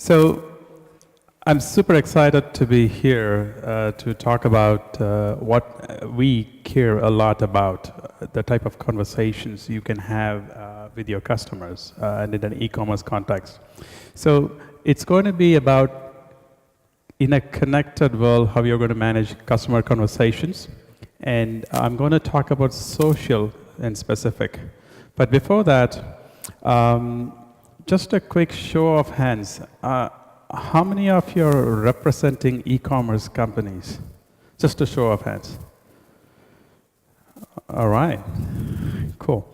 So I'm super excited to be here to talk about what we care a lot about, the type of conversations you can have with your customers and in an e-commerce context. So it's going to be about, in a connected world, how you're going to manage customer conversations. And I'm going to talk about social and specific. But before that, just a quick show of hands. How many of you are representing e-commerce companies? Just a show of hands. All right, cool.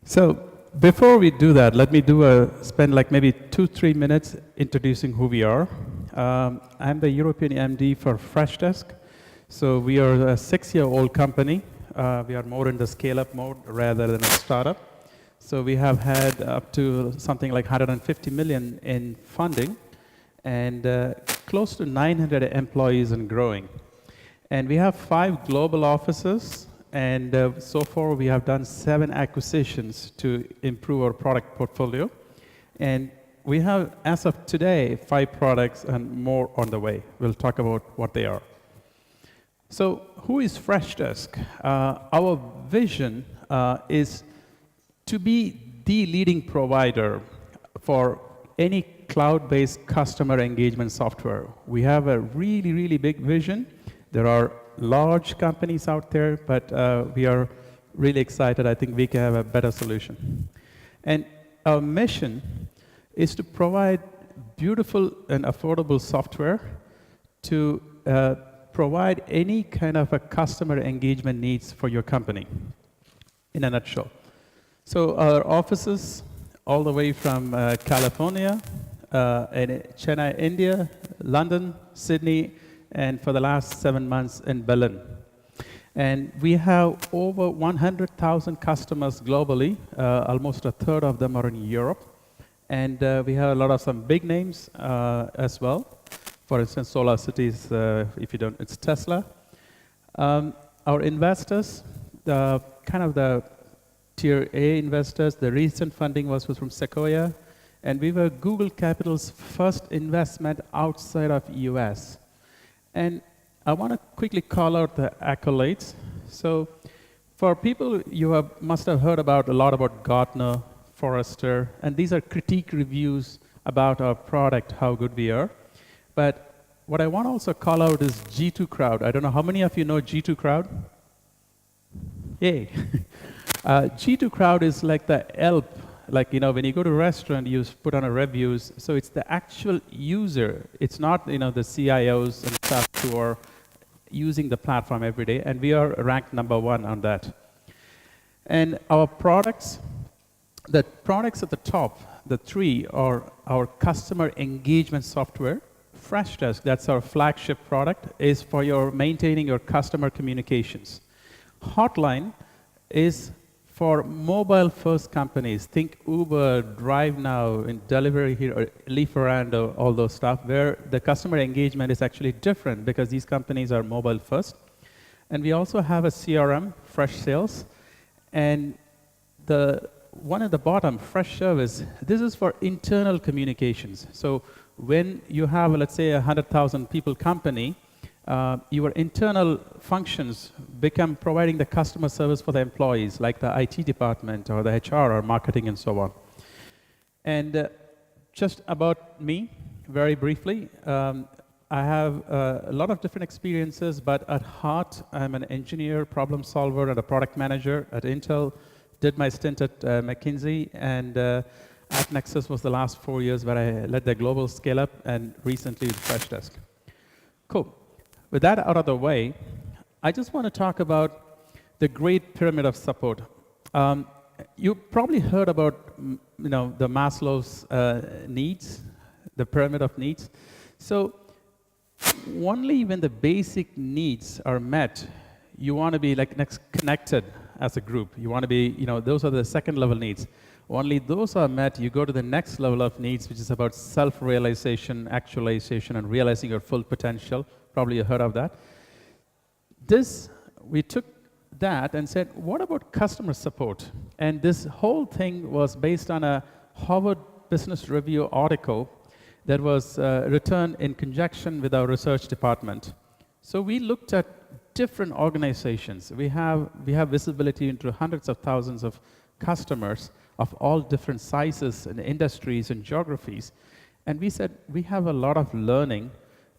So before we do that, let me spend like maybe 2-3 minutes introducing who we are. I'm the European MD for Freshdesk. So we are a 6-year-old company. We are more in the scale-up mode rather than a startup. So we have had up to something like 150 million in funding and close to 900 employees and growing. And we have 5 global offices, and so far we have done 7 acquisitions to improve our product portfolio. And we have, as of today, 5 products and more on the way. We'll talk about what they are. So who is Freshdesk? Our vision is to be the leading provider for any cloud-based customer engagement software. We have a really, really big vision. There are large companies out there, but we are really excited. I think we can have a better solution. And our mission is to provide beautiful and affordable software to provide any kind of a customer engagement needs for your company, in a nutshell. So our offices, all the way from California, and Chennai, India, London, Sydney, and for the last 7 months in Berlin. And we have over 100,000 customers globally. Almost a third of them are in Europe. And we have a lot of some big names as well. For instance, Solar Cities, if you don't, it's Tesla. Our investors, kind of the Tier A investors, the recent funding was from Sequoia, and we were Google Capital's first investment outside of US. And I want to quickly call out the Accolades. So for people, you must have heard about a lot about Gartner, Forrester, and these are critique reviews about our product, how good we are. But what I want to also call out is G2 Crowd. I don't know how many of you know G2 Crowd? Yay. G2 Crowd is like the Yelp, like, you know, when you go to a restaurant, you put on a reviews. So it's the actual user. It's not, you know, the CIOs and stuff who are using the platform every day. And we are ranked #1 on that. And our products, the products at the top, the 3 are our customer engagement software. Freshdesk, that's our flagship product, is for your maintaining your customer communications. Hotline is for mobile-first companies. Think Uber, Drive Now, and Delivery Hero, Lieferando, all those stuff, where the customer engagement is actually different because these companies are mobile-first. And we also have a CRM, Fresh Sales, and the one at the bottom, Fresh Service, this is for internal communications. So when you have, let's say, a 100,000 people company, your internal functions become providing the customer service for the employees, like the IT department or the HR or marketing and so on. And just about me, very briefly, I have a lot of different experiences, but at heart, I'm an engineer, problem solver, and a product manager at Intel. Did my stint at McKinsey, and at Nexus was the last 4 years where I led the global scale-up, and recently with Freshdesk. Cool. With that out of the way, I just want to talk about the great pyramid of support. You probably heard about, you know, the Maslow's needs, the pyramid of needs. So only when the basic needs are met, you want to be like next connected as a group. You want to be, you know, those are the second level needs. Only those are met, you go to the next level of needs, which is about self-realization, actualization, and realizing your full potential. Probably you heard of that. We took that and said, what about customer support? And this whole thing was based on a Harvard Business Review article that was returned in conjunction with our research department. So we looked at different organizations. We have visibility into hundreds of thousands of customers of all different sizes and industries and geographies. And we said, we have a lot of learning,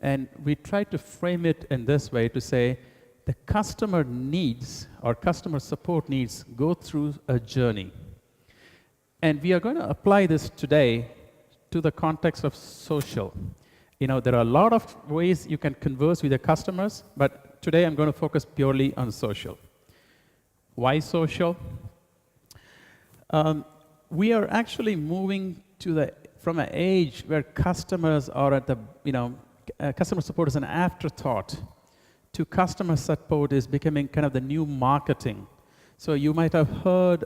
and we tried to frame it in this way to say, the customer needs, or customer support needs, go through a journey. And we are going to apply this today to the context of social. There are a lot of ways you can converse with your customers, but today I'm going to focus purely on social. Why social? We are actually moving from an age where customers are at the, customer support is an afterthought, to customer support is becoming kind of the new marketing. So you might have heard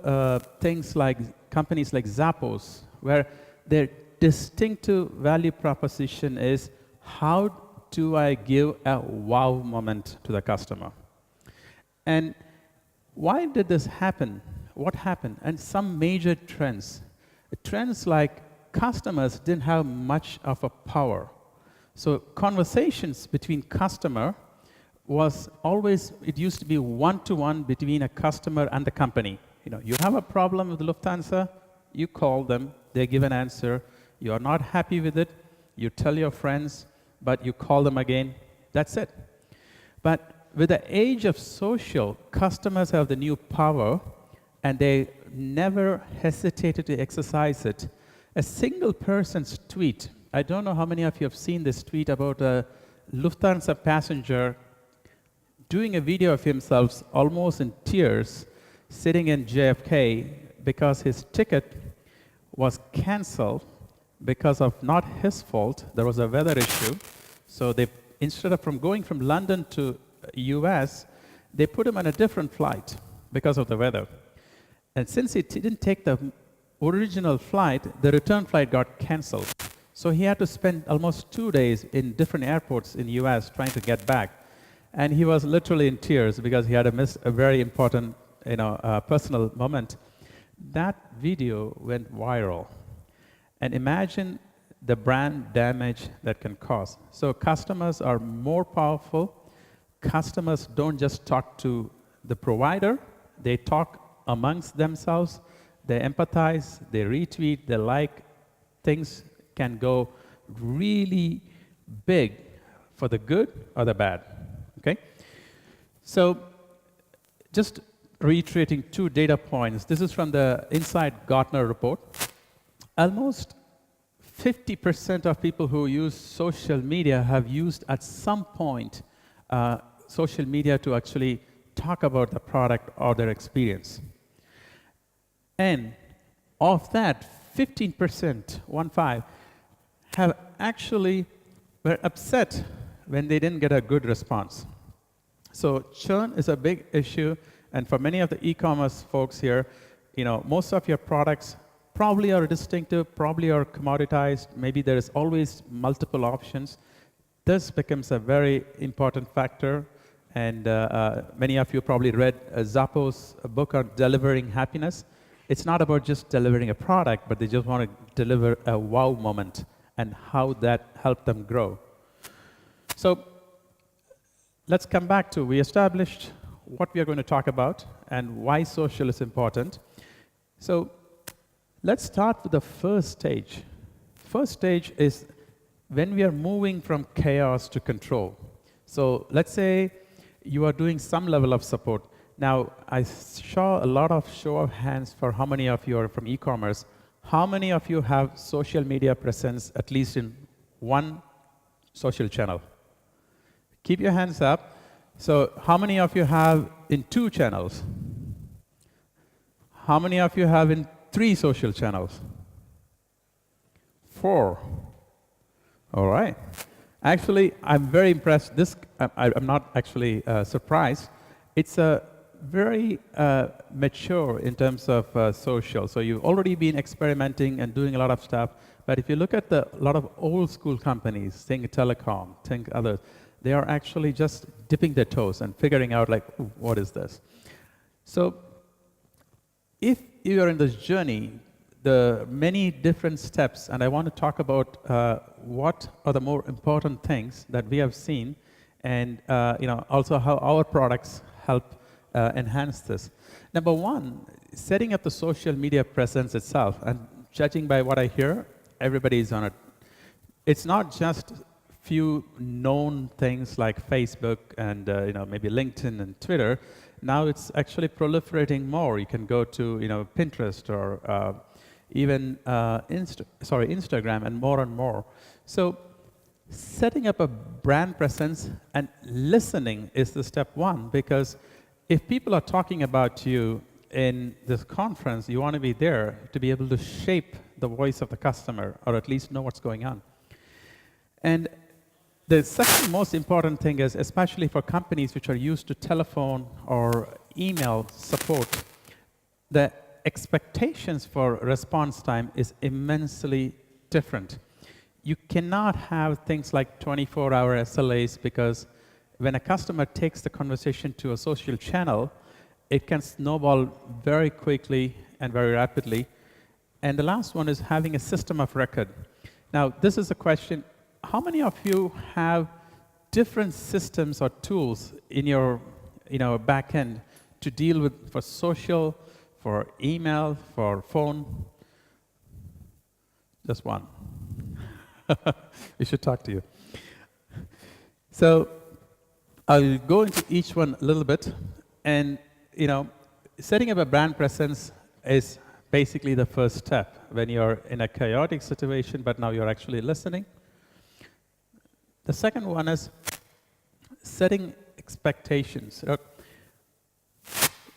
things like companies like Zappos, where their distinctive value proposition is, how do I give a wow moment to the customer? And why did this happen? What happened? And some major trends. Trends like customers didn't have much of a power. So conversations between customer was always, it used to be one-to-one between a customer and the company. You have a problem with Lufthansa, you call them, they give an answer. You are not happy with it, you tell your friends, but you call them again. That's it. But with the age of social, customers have the new power, and they never hesitated to exercise it. A single person's tweet, I don't know how many of you have seen this tweet about a Lufthansa passenger doing a video of himself almost in tears, sitting in JFK because his ticket was canceled because of not his fault. There was a weather issue. So they, instead of going from London to US, they put him on a different flight because of the weather. And since he didn't take the original flight, the return flight got canceled. So he had to spend almost 2 days in different airports in US trying to get back. And he was literally in tears because he had missed a very important personal moment. That video went viral. And imagine the brand damage that can cause. So customers are more powerful. Customers don't just talk to the provider, they talk amongst themselves, they empathize, they retweet, they like. Things can go really big for the good or the bad, okay? So just reiterating 2 data points. This is from the Inside Gartner report. Almost 50% of people who use social media have used at some point social media to actually talk about the product or their experience. And of that, 15%, 1/5, have actually were upset when they didn't get a good response. So churn is a big issue, and for many of the e-commerce folks here, most of your products probably are distinctive, probably are commoditized, maybe there is always multiple options. This becomes a very important factor, and many of you probably read Zappos' book on delivering happiness. It's not about just delivering a product, but they just want to deliver a wow moment and how that helped them grow. So let's come back to, we established what we are going to talk about and why social is important. So let's start with the first stage. First stage is when we are moving from chaos to control. So let's say you are doing some level of support. Now, I saw a lot of show of hands for how many of you are from e-commerce. How many of you have social media presence at least in one social channel? Keep your hands up. So how many of you have in 2 channels? How many of you have in 3 social channels? 4. All right. Actually, I'm very impressed. I'm not actually surprised. It's a very mature in terms of social. So you've already been experimenting and doing a lot of stuff. But if you look at a lot of old school companies, think telecom, think others, they are actually just dipping their toes and figuring out like, what is this? So if you are in this journey, the many different steps, and I want to talk about what are the more important things that we have seen, and also how our products help enhance this. Number one, setting up the social media presence itself, and judging by what I hear, everybody is on it. It's not just few known things like Facebook and maybe LinkedIn and Twitter. Now it's actually proliferating more. You can go to Pinterest or even Instagram and more. So setting up a brand presence and listening is the step one, because if people are talking about you in this conference, you want to be there to be able to shape the voice of the customer, or at least know what's going on. And the second most important thing is, especially for companies which are used to telephone or email support, the expectations for response time is immensely different. You cannot have things like 24-hour SLAs, because when a customer takes the conversation to a social channel, it can snowball very quickly and very rapidly. And the last one is having a system of record. Now, this is a question: how many of you have different systems or tools in your back end to deal with for social, for email, for phone? Just one. We should talk to you. So I'll go into each one a little bit. And setting up a brand presence is basically the first step when you're in a chaotic situation, but now you're actually listening. The second one is setting expectations.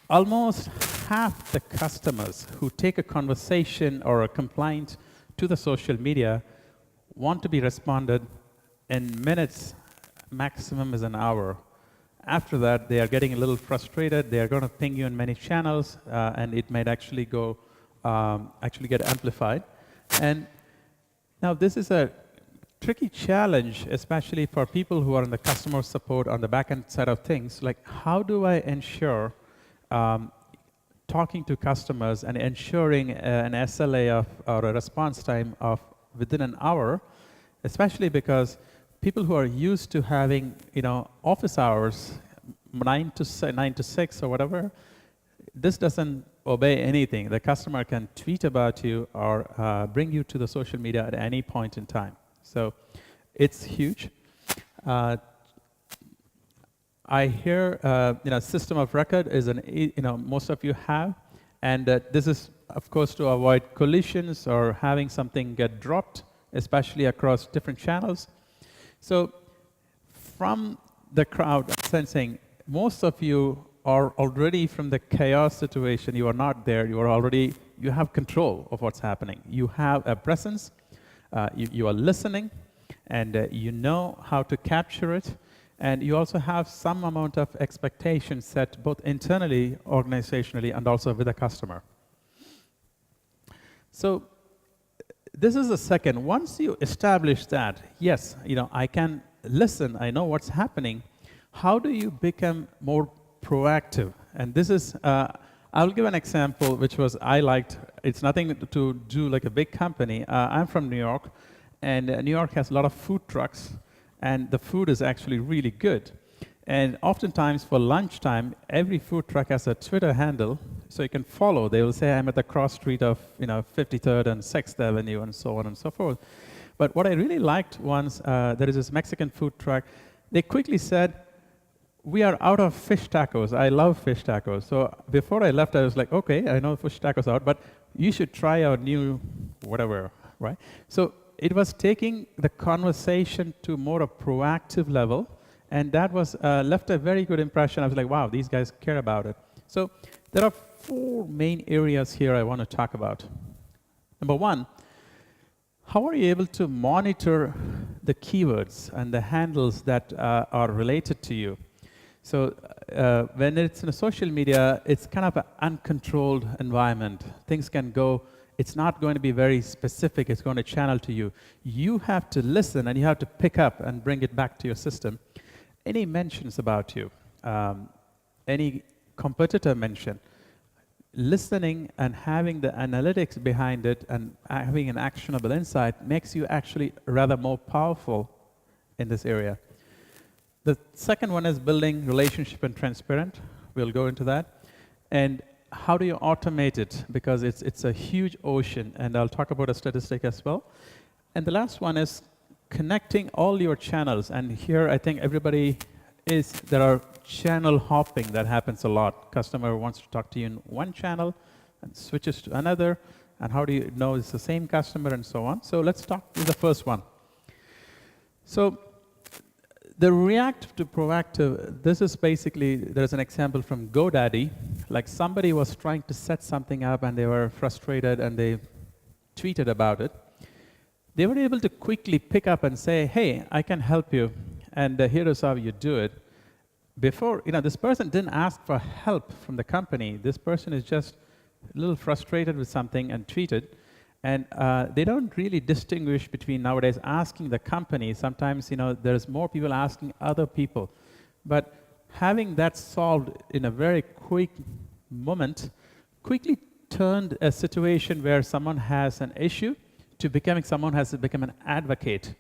Almost half the customers who take a conversation or a complaint to the social media want to be responded in minutes, maximum is an hour. After that, they are getting a little frustrated. They are going to ping you in many channels, and it might actually get amplified. And now this is a tricky challenge, especially for people who are in the customer support on the back-end side of things. Like, how do I ensure talking to customers and ensuring an SLA or a response time of within an hour, especially because people who are used to having office hours, 9 to 6 or whatever, this doesn't obey anything. The customer can tweet about you or bring you to the social media at any point in time. So it's huge. I hear system of record is most of you have, and this is of course to avoid collisions or having something get dropped, especially across different channels. So from the crowd, I'm sensing most of you are already from the chaos situation. You are not there. You have control of what's happening. You have a presence. You are listening, and you know how to capture it. And you also have some amount of expectation set both internally, organizationally, and also with the customer. So this is the second. Once you establish that, yes, I can listen, I know what's happening, how do you become more proactive? And this is, I'll give an example which I liked. It's nothing to do like a big company. I'm from New York, and New York has a lot of food trucks, and the food is actually really good. And oftentimes for lunchtime, every food truck has a Twitter handle, so you can follow. They will say, I'm at the cross street of 53rd and 6th Avenue, and so on and so forth. But what I really liked once, there is this Mexican food truck. They quickly said, we are out of fish tacos. I love fish tacos. So before I left, I was like, okay, I know fish tacos are out, but you should try our new whatever, right? So it was taking the conversation to more a proactive level, and that was left a very good impression. I was like, wow, these guys care about it. So there are 4 main areas here I want to talk about. Number one, how are you able to monitor the keywords and the handles that are related to you? So when it's in a social media, it's kind of an uncontrolled environment. Things can go, it's not going to be very specific, it's going to channel to you. You have to listen, and you have to pick up and bring it back to your system. Any mentions about you, any competitor mention, listening and having the analytics behind it and having an actionable insight makes you actually rather more powerful in this area. The second one is building relationship and transparent. We'll go into that. And how do you automate it? Because it's a huge ocean, and I'll talk about a statistic as well. And the last one is connecting all your channels. And here I think there are channel hopping that happens a lot. Customer wants to talk to you in one channel and switches to another. And how do you know it's the same customer and so on? So let's talk with the first one. So the reactive to proactive, this is basically, there's an example from GoDaddy. Like somebody was trying to set something up and they were frustrated and they tweeted about it. They were able to quickly pick up and say, hey, I can help you, and here is how you do it. Before, this person didn't ask for help from the company. This person is just a little frustrated with something and tweeted. And they don't really distinguish between nowadays asking the company. Sometimes, there's more people asking other people. But having that solved in a very quick moment quickly turned a situation where someone has an issue to becoming someone has become an advocate.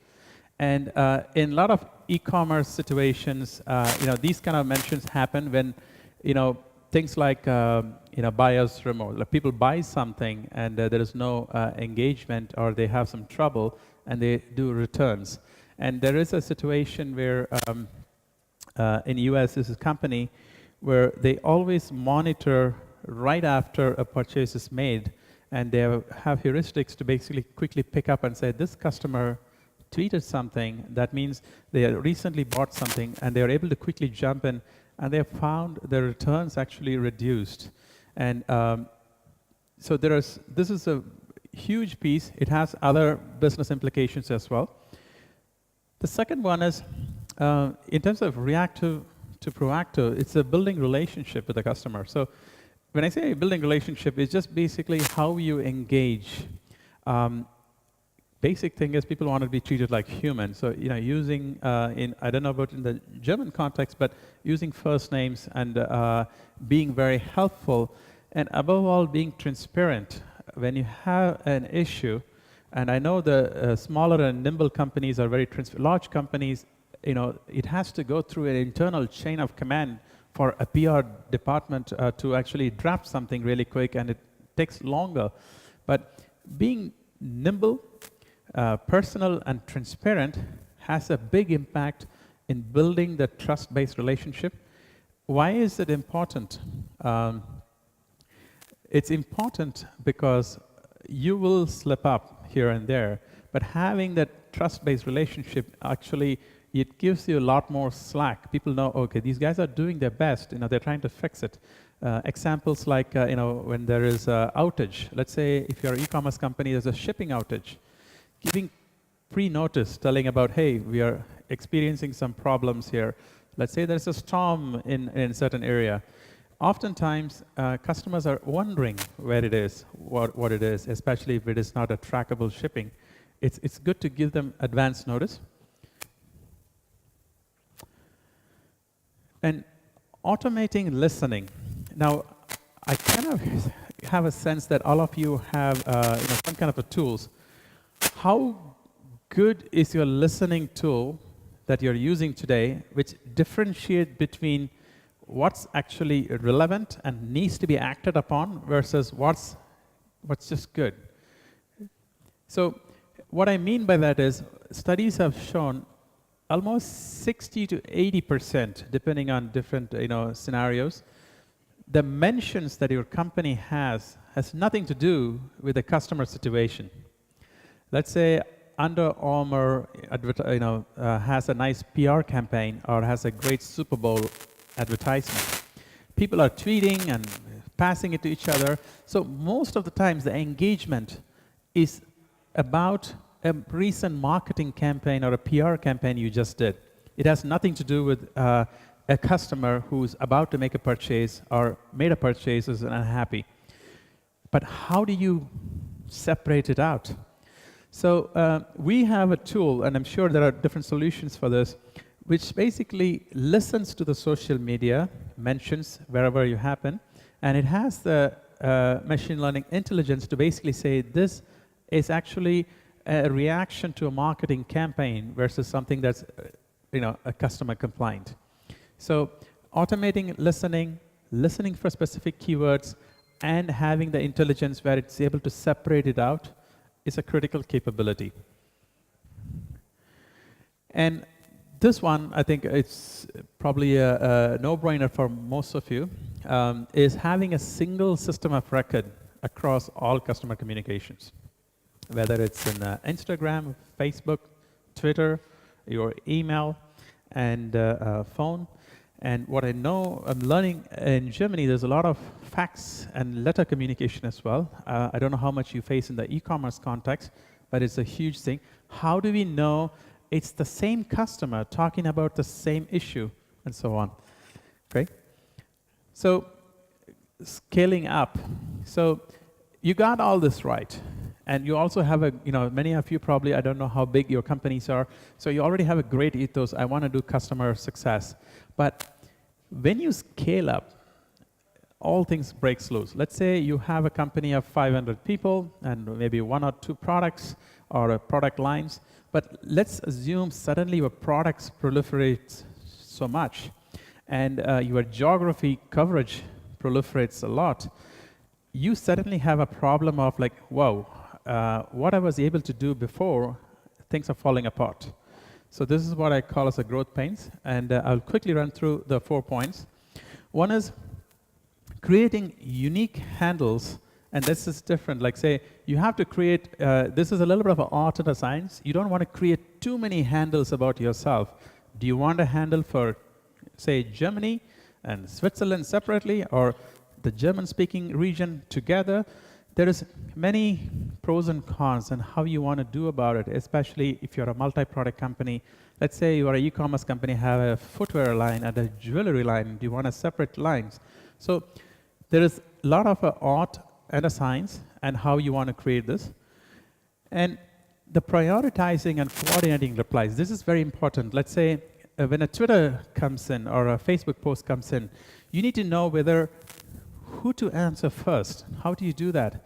And in a lot of e-commerce situations, these kind of mentions happen when, things like, buyer's remorse. Like people buy something and there is no engagement, or they have some trouble and they do returns. And there is a situation where in US, this is a company where they always monitor right after a purchase is made, and they have heuristics to basically quickly pick up and say, this customer tweeted something. That means they recently bought something, and they are able to quickly jump in, and they have found the returns actually reduced. And so this is a huge piece. It has other business implications as well. The second one is, in terms of reactive to proactive, it's a building relationship with the customer. So when I say building relationship, it's just basically how you engage. Basic thing is people want to be treated like humans. So using I don't know about in the German context, but using first names and being very helpful, and above all being transparent. When you have an issue, and I know the smaller and nimble companies are very transparent. Large companies, it has to go through an internal chain of command for a PR department to actually draft something really quick, and it takes longer. But being nimble, personal, and transparent has a big impact in building the trust-based relationship. Why is it important? It's important because you will slip up here and there, but having that trust-based relationship actually, it gives you a lot more slack. People know, okay, these guys are doing their best. They're trying to fix it. Examples like, when there is an outage. Let's say if you're an e-commerce company, there's a shipping outage. Giving pre-notice, telling about, hey, we are experiencing some problems here. Let's say there's a storm in a certain area. Oftentimes, customers are wondering where it is, what it is, especially if it is not a trackable shipping. It's good to give them advance notice. And automating listening. Now, I kind of have a sense that all of you have some kind of a tools. How good is your listening tool that you're using today, which differentiate between what's actually relevant and needs to be acted upon versus what's just good? So what I mean by that is studies have shown almost 60 to 80%, depending on different scenarios, the mentions that your company has nothing to do with the customer situation. Let's say Under Armour has a nice PR campaign or has a great Super Bowl advertisement. People are tweeting and passing it to each other. So most of the times the engagement is about a recent marketing campaign or a PR campaign you just did. It has nothing to do with a customer who's about to make a purchase or made a purchase and is unhappy. But how do you separate it out? So we have a tool, and I'm sure there are different solutions for this, which basically listens to the social media mentions wherever you happen, and it has the machine learning intelligence to basically say this is actually a reaction to a marketing campaign versus something that's a customer compliant. So automating listening for specific keywords, and having the intelligence where it's able to separate it out is a critical capability. And this one, I think it's probably a no-brainer for most of you, is having a single system of record across all customer communications, whether it's in Instagram, Facebook, Twitter, your email, and phone. And what I know, I'm learning in Germany, there's a lot of fax and letter communication as well. I don't know how much you face in the e-commerce context, but it's a huge thing. How do we know it's the same customer talking about the same issue, and so on? Okay. So scaling up. So you got all this right. And you also have many of you probably, I don't know how big your companies are, so you already have a great ethos. I want to do customer success. But when you scale up, all things breaks loose. Let's say you have a company of 500 people and maybe 1 or 2 products or product lines. But let's assume suddenly your products proliferate so much and your geography coverage proliferates a lot. You suddenly have a problem of like, whoa, what I was able to do before, things are falling apart. So this is what I call as a growth pains, and I'll quickly run through the 4 points. One is creating unique handles, and this is different. Like say, you have to create, this is a little bit of an art and a science. You don't want to create too many handles about yourself. Do you want a handle for, say, Germany and Switzerland separately, or the German-speaking region together? There is many pros and cons on how you want to do about it, especially if you're a multi-product company. Let's say you are an e-commerce company, have a footwear line and a jewelry line. Do you want to separate lines? So there is a lot of art and a science and how you want to create this. And the prioritizing and coordinating replies, this is very important. Let's say when a Twitter comes in or a Facebook post comes in, you need to know who to answer first. How do you do that?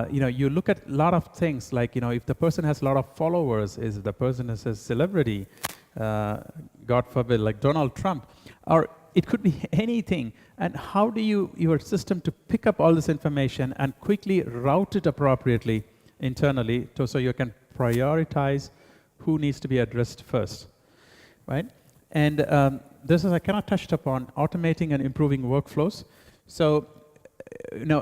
You look at a lot of things like, if the person has a lot of followers, is the person is a celebrity, God forbid, like Donald Trump, or it could be anything. And how do your system to pick up all this information and quickly route it appropriately internally so you can prioritize who needs to be addressed first, right? And this is, I kind of touched upon automating and improving workflows. So,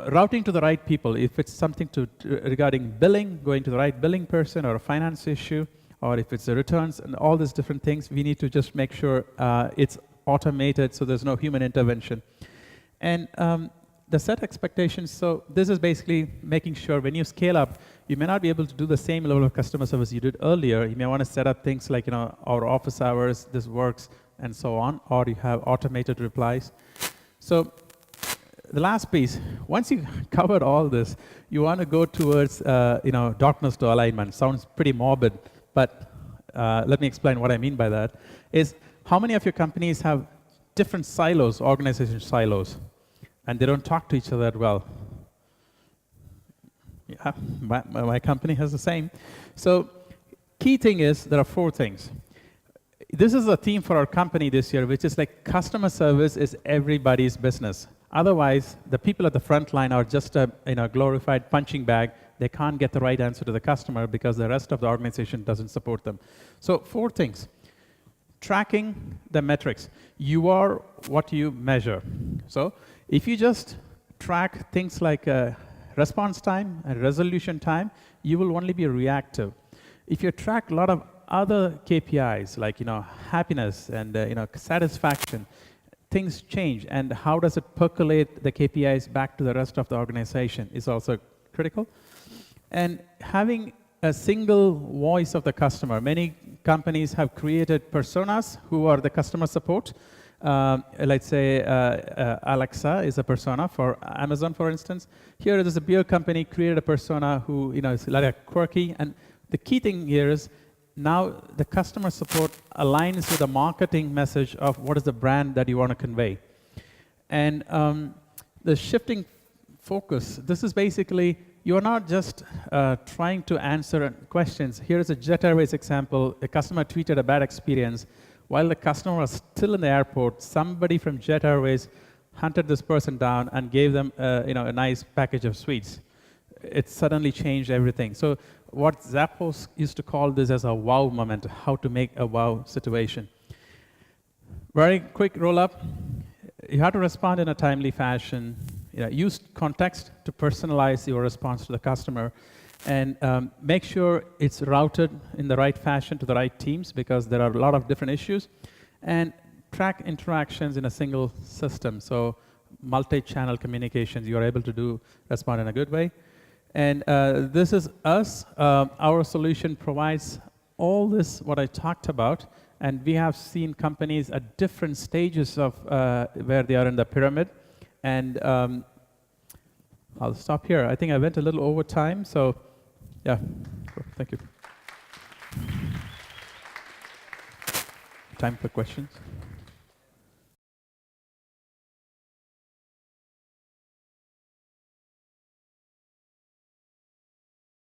routing to the right people. If it's something regarding billing, going to the right billing person, or a finance issue, or if it's the returns and all these different things, we need to just make sure it's automated so there's no human intervention. And the set expectations, so this is basically making sure when you scale up, you may not be able to do the same level of customer service you did earlier. You may want to set up things like, our office hours, this works, and so on, or you have automated replies. So the last piece, once you covered all this, you want to go towards, darkness to alignment. Sounds pretty morbid, but let me explain what I mean by that. Is how many of your companies have different silos, organization silos, and they don't talk to each other that well? Yeah, my company has the same. So key thing is there are 4 things. This is a theme for our company this year, which is like customer service is everybody's business. Otherwise, the people at the front line are just a glorified punching bag. They can't get the right answer to the customer because the rest of the organization doesn't support them. So 4 things. Tracking the metrics. You are what you measure. So if you just track things like response time and resolution time, you will only be reactive. If you track a lot of other KPIs like happiness and satisfaction, things change, and how does it percolate the KPIs back to the rest of the organization is also critical. And having a single voice of the customer. Many companies have created personas who are the customer support. Let's say Alexa is a persona for Amazon, for instance. Here there's a beer company created a persona who is like a quirky, and the key thing here is now the customer support aligns with the marketing message of what is the brand that you want to convey. And the shifting focus. This is basically, you're not just trying to answer questions. Here's a Jet Airways example. A customer tweeted a bad experience. While the customer was still in the airport, somebody from Jet Airways hunted this person down and gave them a nice package of sweets. It suddenly changed everything. So what Zappos used to call this as a wow moment, how to make a wow situation. Very quick roll-up. You have to respond in a timely fashion. Use context to personalize your response to the customer, and make sure it's routed in the right fashion to the right teams, because there are a lot of different issues. And track interactions in a single system. So multi-channel communications, you are able to respond in a good way. And this is us. Our solution provides all this, what I talked about, and we have seen companies at different stages of where they are in the pyramid. And I'll stop here. I think I went a little over time, so yeah, thank you. Time for questions.